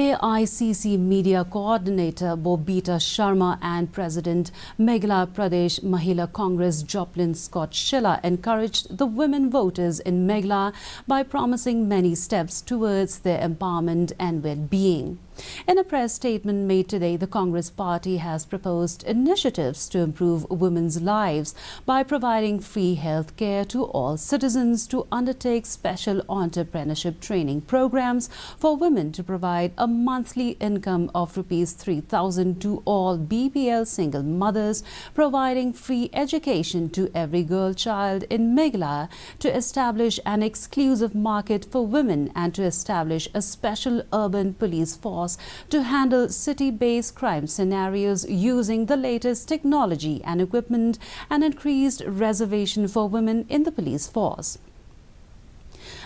AICC Media Coordinator Bobita Sharma and President Meghalaya Pradesh Mahila Congress Joplin Scott Sheila encouraged the women voters in Meghalaya by promising many steps towards their empowerment and well-being. In a press statement made today, the Congress Party has proposed initiatives to improve women's lives by providing free health care to all citizens, to undertake special entrepreneurship training programs for women, to provide a monthly income of Rs 3,000 to all BPL single mothers, providing free education to every girl child in Meghalaya, to establish an exclusive market for women, and to establish a special urban police force to handle city-based crime scenarios using the latest technology and equipment, and increased reservation for women in the police force.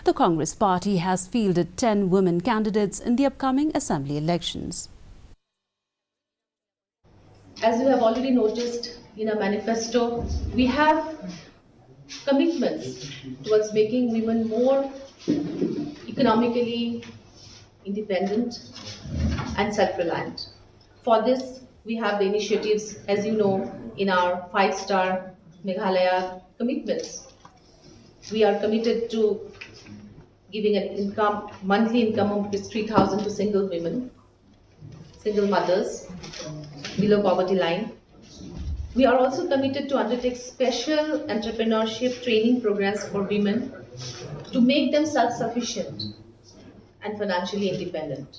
The Congress Party has fielded 10 women candidates in the upcoming assembly elections. As you have already noticed in our manifesto, we have commitments towards making women more economically independent and self-reliant. For this, we have the initiatives, as you know, in our 5-star Meghalaya commitments. We are committed to giving an monthly income of 3,000 to single women, single mothers below poverty line. We are also committed to undertake special entrepreneurship training programs for women to make them self-sufficient and financially independent.